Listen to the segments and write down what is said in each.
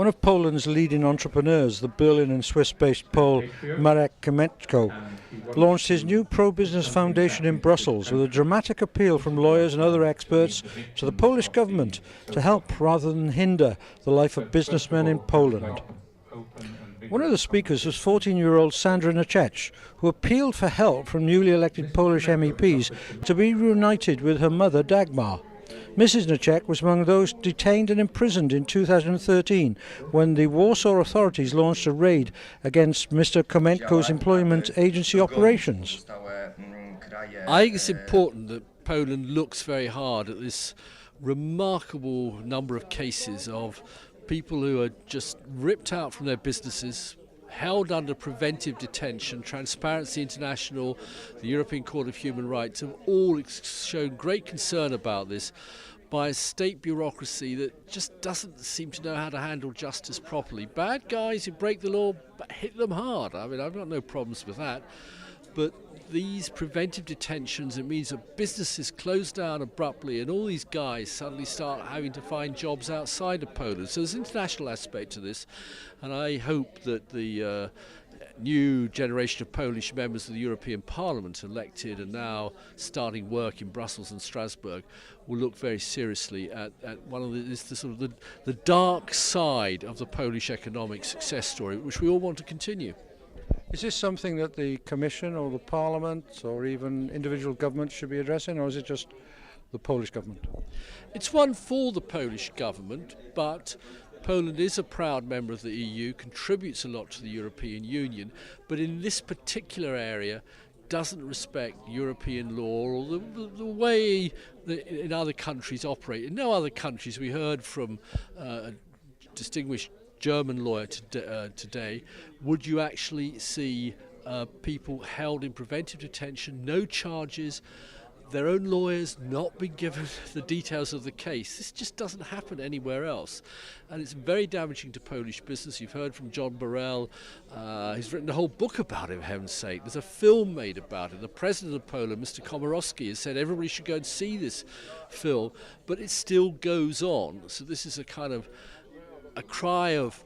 One of Poland's leading entrepreneurs, the Berlin and Swiss-based Pole Marek Kamienko, launched his new pro-business foundation in Brussels with a dramatic appeal from lawyers and other experts to the Polish government to help rather than hinder the life of businessmen in Poland. One of the speakers was 14-year-old Sandra Nacek, who appealed for help from newly elected Polish MEPs to be reunited with her mother Dagmar. Mrs. Nacek was among those detained and imprisoned in 2013 when the Warsaw authorities launched a raid against Mr. Kamienko's employment agency operations. I think it's important that Poland looks very hard at this remarkable number of cases of people who are just ripped out from their businesses, held under preventive detention. Transparency International, the European Court of Human Rights have all shown great concern about this by a state bureaucracy that just doesn't seem to know how to handle justice properly. Bad guys who break the law, hit them hard. I mean, I've got no problems with that. But these preventive detentions, it means that businesses close down abruptly and all these guys suddenly start having to find jobs outside of Poland. So there's an international aspect to this, and I hope that the new generation of Polish members of the European Parliament, elected and now starting work in Brussels and Strasbourg, will look very seriously at one of the dark side of the Polish economic success story, which we all want to continue. Is this something that the Commission or the Parliament or even individual governments should be addressing, or is it just the Polish government? It's one for the Polish government, but Poland is a proud member of the EU, contributes a lot to the European Union, but in this particular area doesn't respect European law or the way that in other countries operate. In no other countries, we heard from a distinguished German lawyer today, would you actually see people held in preventive detention, no charges, their own lawyers not being given the details of the case? This just doesn't happen anywhere else, and it's very damaging to Polish business. You've heard from John Borrell. He's written a whole book about it, for heaven's sake. There's a film made about it. The president of Poland, Mr. Komorowski, has said everybody should go and see this film, but it still goes on. So this is a kind of a cry of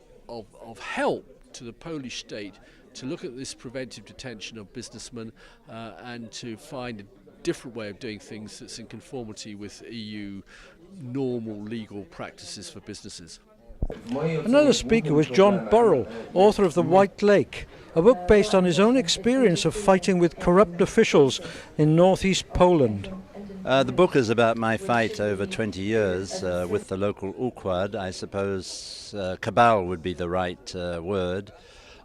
help to the Polish state to look at this preventive detention of businessmen and to find a different way of doing things that's in conformity with EU normal legal practices for businesses. Another speaker was John Borrell, author of The White Lake, a book based on his own experience of fighting with corrupt officials in northeast Poland. The book is about my fight over 20 years with the local Układ, I suppose cabal would be the right word,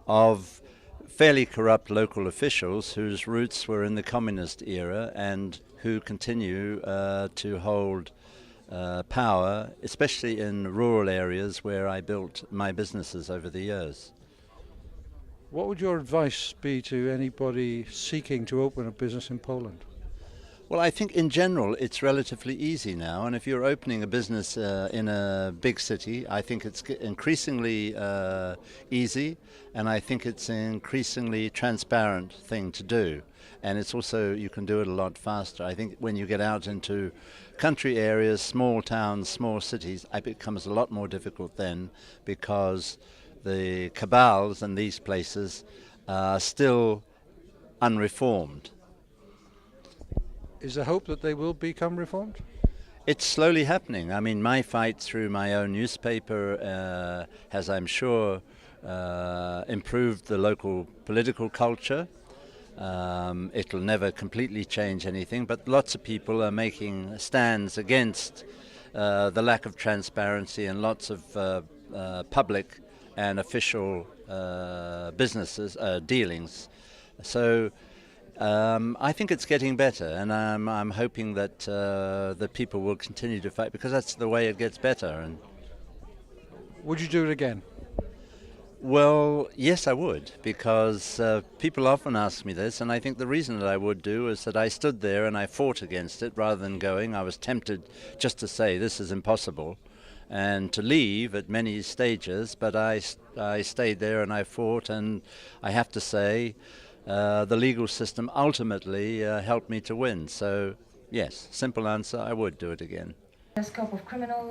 of fairly corrupt local officials whose roots were in the communist era and who continue to hold power, especially in rural areas where I built my businesses over the years. What would your advice be to anybody seeking to open a business in Poland? Well, I think in general it's relatively easy now, and if you're opening a business in a big city, I think it's increasingly easy, and I think it's an increasingly transparent thing to do. And it's also, you can do it a lot faster. I think when you get out into country areas, small towns, small cities, it becomes a lot more difficult then, because the cabals in these places are still unreformed. Is there hope that they will become reformed? It's slowly happening. I mean, my fight through my own newspaper has, I'm sure, improved the local political culture. It'll never completely change anything, but lots of people are making stands against the lack of transparency and lots of public and official businesses dealings. So I think it's getting better, and I'm hoping that the people will continue to fight, because that's the way it gets better. And would you do it again? Well, yes, I would, because people often ask me this, and I think the reason that I would do is that I stood there and I fought against it rather than going. I was tempted just to say this is impossible and to leave at many stages, but I stayed there and I fought, and I have to say the legal system ultimately helped me to win. So yes, simple answer, I would do it again. The scope of criminal